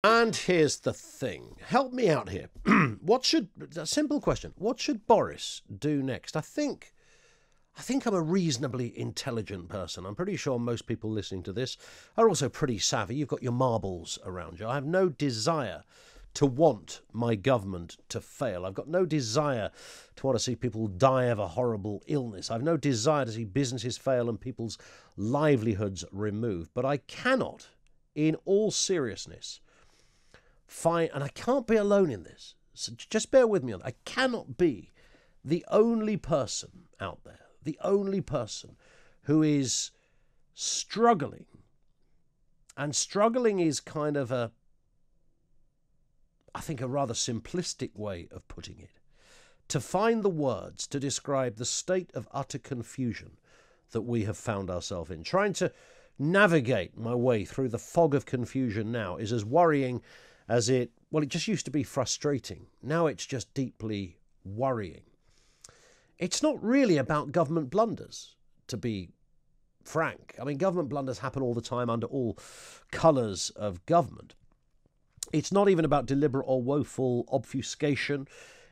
And here's the thing. Help me out here. A simple question. What should Boris do next? I think I'm a reasonably intelligent person. I'm pretty sure most people listening to this are also pretty savvy. You've got your marbles around you. I have no desire to want my government to fail. I've got no desire to want to see people die of a horrible illness. I've no desire to see businesses fail and people's livelihoods removed. But I cannot, in all seriousness, and I can't be alone in this, so just bear with me on that. I cannot be the only person out there, the only person who is struggling. And struggling is kind of I think a rather simplistic way of putting it, to find the words to describe the state of utter confusion that we have found ourselves in. Trying to navigate my way through the fog of confusion now is as worrying as it just used to be frustrating. Now it's just deeply worrying. It's not really about government blunders, to be frank. I mean, government blunders happen all the time under all colours of government. It's not even about deliberate or woeful obfuscation.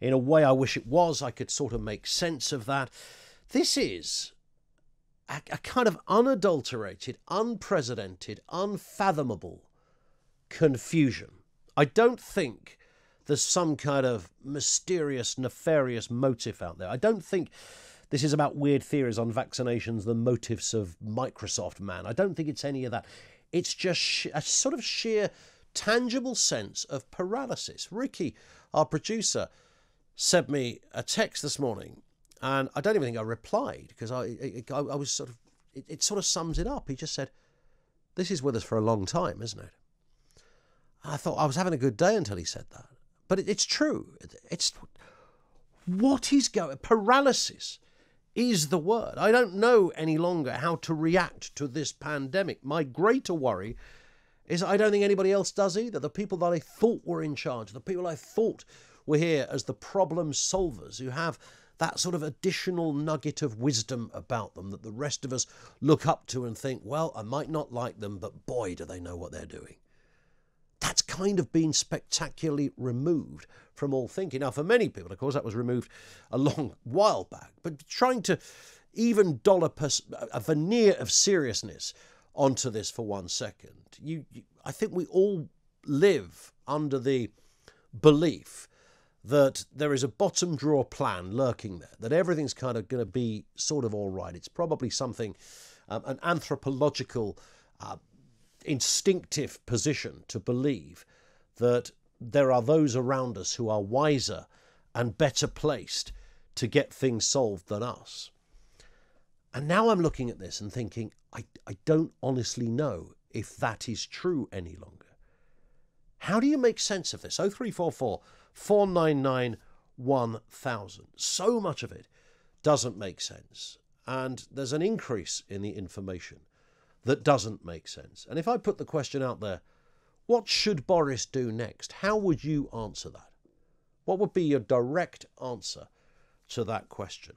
In a way, I wish it was. I could sort of make sense of that. This is a kind of unadulterated, unprecedented, unfathomable confusion. I don't think there's some kind of mysterious, nefarious motive out there. I don't think this is about weird theories on vaccinations, the motives of Microsoft man. I don't think it's any of that. It's just a sort of sheer, tangible sense of paralysis. Ricky, our producer, sent me a text this morning, and I don't even think I replied because I was sort of, it sort of sums it up. He just said, "This is with us for a long time, isn't it?" I thought I was having a good day until he said that. But it's true. It's what is going... Paralysis is the word. I don't know any longer how to react to this pandemic. My greater worry is I don't think anybody else does either. The people that I thought were in charge, the people I thought were here as the problem solvers, who have that sort of additional nugget of wisdom about them that the rest of us look up to and think, well, I might not like them, but boy, do they know what they're doing. That's kind of been spectacularly removed from all thinking. Now, for many people, of course, that was removed a long while back. But trying to even dollop a veneer of seriousness onto this for 1 second, I think we all live under the belief that there is a bottom drawer plan lurking there, that everything's kind of going to be sort of all right. It's probably something, an anthropological instinctive position to believe that there are those around us who are wiser and better placed to get things solved than us. And now I'm looking at this and thinking, I don't honestly know if that is true any longer. How do you make sense of this? 0344 499 1000. So much of it doesn't make sense. And there's an increase in the information that doesn't make sense. And if I put the question out there, what should Boris do next? How would you answer that? What would be your direct answer to that question?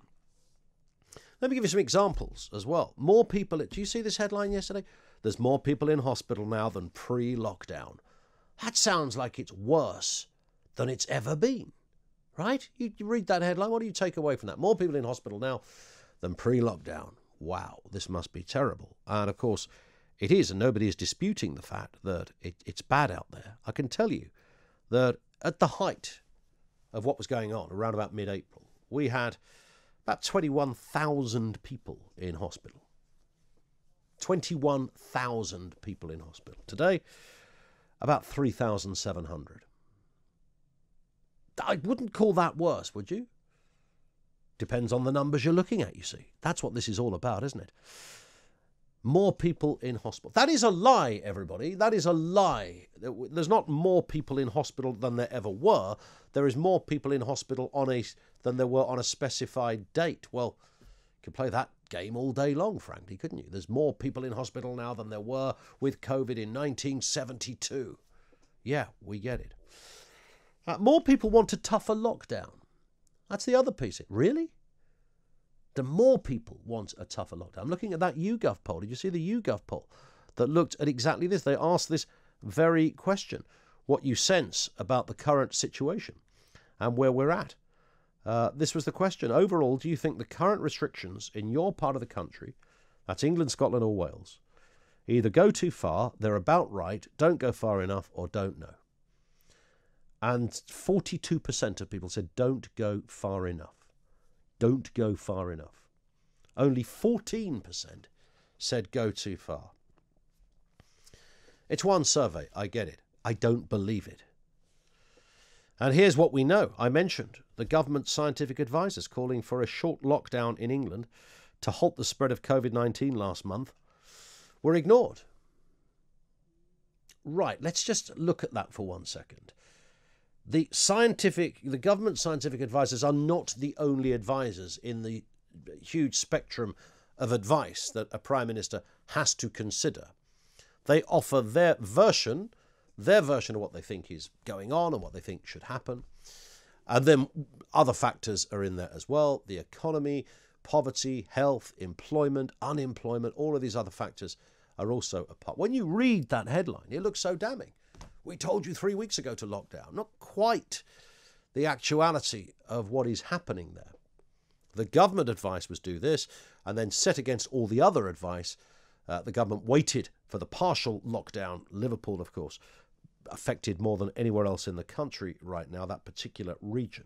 Let me give you some examples as well. More people, do you see this headline yesterday? There's more people in hospital now than pre-lockdown. That sounds like it's worse than it's ever been, right? You read that headline, what do you take away from that? More people in hospital now than pre-lockdown. Wow, this must be terrible. And of course, it is, and nobody is disputing the fact that it's bad out there. I can tell you that at the height of what was going on, around about mid-April, we had about 21,000 people in hospital. 21,000 people in hospital. Today, about 3,700. I wouldn't call that worse, would you? Depends on the numbers you're looking at, you see. That's what this is all about, isn't it? More people in hospital. That is a lie, everybody. That is a lie. There's not more people in hospital than there ever were. There is more people in hospital than there were on a specified date. Well, you could play that game all day long, frankly, couldn't you? There's more people in hospital now than there were with COVID in 1972. Yeah, we get it. More people want a tougher lockdown. That's the other piece. Really? The more people want a tougher lockdown. I'm looking at that YouGov poll. Did you see the YouGov poll that looked at exactly this? They asked this very question. what you sense about the current situation and where we're at. This was the question. Overall, do you think the current restrictions in your part of the country, that's England, Scotland or Wales, either go too far, they're about right, don't go far enough, or don't know? And 42% of people said don't go far enough. Don't go far enough. Only 14% said go too far. It's one survey, I get it. I don't believe it. And here's what we know. I mentioned the government scientific advisors calling for a short lockdown in England to halt the spread of COVID-19 last month were ignored. Right, let's just look at that for 1 second. The government scientific advisors are not the only advisors in the huge spectrum of advice that a prime minister has to consider. They offer their version of what they think is going on and what they think should happen. And then other factors are in there as well. The economy, poverty, health, employment, unemployment, all of these other factors are also a part. When you read that headline, it looks so damning. We told you 3 weeks ago to lock down. Not quite the actuality of what is happening there. The government advice was do this, and then set against all the other advice, the government waited for the partial lockdown. Liverpool, of course, affected more than anywhere else in the country right now, that particular region.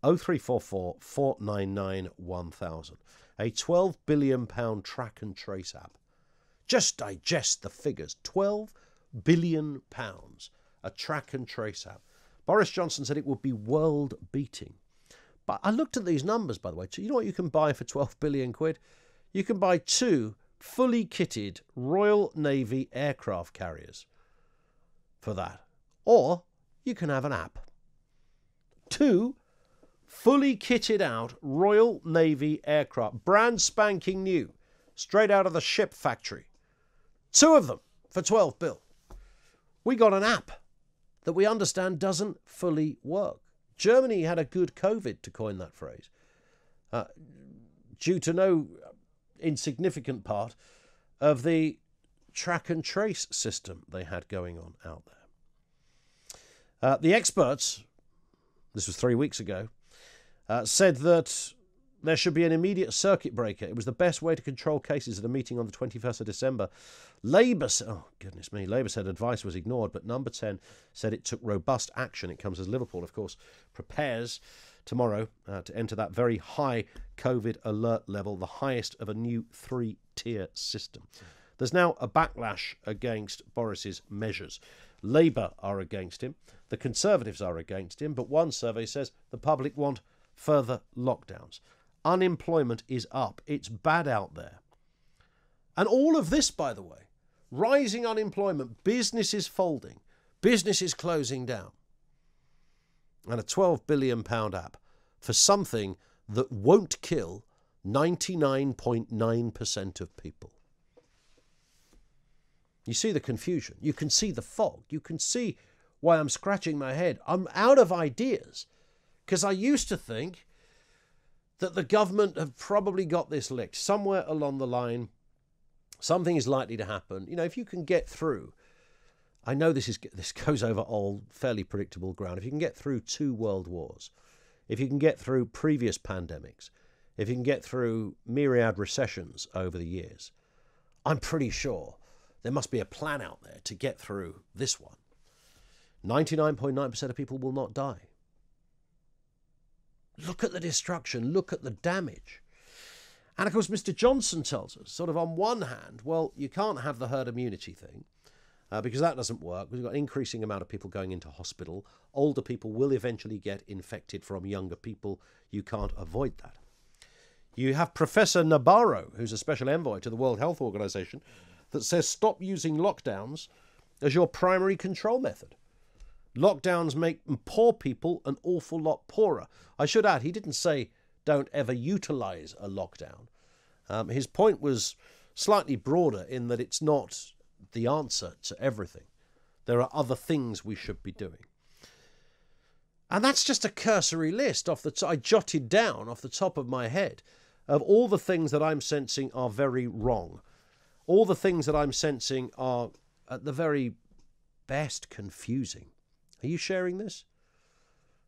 0344 499 1000. A £12 billion track and trace app. Just digest the figures. £12 billion, a track and trace app. Boris Johnson said it would be world beating. But I looked at these numbers, by the way. You know what you can buy for 12 billion quid? You can buy 2 fully kitted Royal Navy aircraft carriers for that. Or you can have an app. 2 fully kitted out Royal Navy aircraft, brand spanking new, straight out of the ship factory. 2 of them for 12 bill. We got an app that we understand doesn't fully work. Germany had a good COVID, to coin that phrase, due to no insignificant part of the track and trace system they had going on out there. The experts, this was 3 weeks ago, said that there should be an immediate circuit breaker. It was the best way to control cases at a meeting on the 21st of December. Labour said advice was ignored, but Number 10 said it took robust action. It comes as Liverpool, of course, prepares tomorrow to enter that very high COVID alert level, the highest of a new 3-tier system. There's now a backlash against Boris's measures. Labour are against him. The Conservatives are against him. But one survey says the public want further lockdowns. Unemployment is up. It's bad out there. And all of this, by the way, rising unemployment, businesses folding, businesses closing down, and a £12 billion app for something that won't kill 99.9% of people. You see the confusion. You can see the fog. You can see why I'm scratching my head. I'm out of ideas because I used to think that the government have probably got this licked. Somewhere along the line, something is likely to happen. You know, if you can get through, I know this goes over old, fairly predictable ground. If you can get through 2 world wars, if you can get through previous pandemics, if you can get through myriad recessions over the years, I'm pretty sure there must be a plan out there to get through this one. 99.9% of people will not die. Look at the destruction. Look at the damage. And of course, Mr. Johnson tells us, sort of on one hand, well, you can't have the herd immunity thing because that doesn't work. We've got an increasing amount of people going into hospital. Older people will eventually get infected from younger people. You can't avoid that. You have Professor Nabarro, who's a special envoy to the World Health Organization, that says stop using lockdowns as your primary control method. Lockdowns make poor people an awful lot poorer. I should add, he didn't say don't ever utilize a lockdown. His point was slightly broader in that it's not the answer to everything. There are other things we should be doing. And that's just a cursory list I jotted down off the top of my head of all the things that I'm sensing are very wrong. All the things that I'm sensing are, at the very best, confusing. Are you sharing this?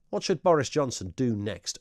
What should Boris Johnson do next?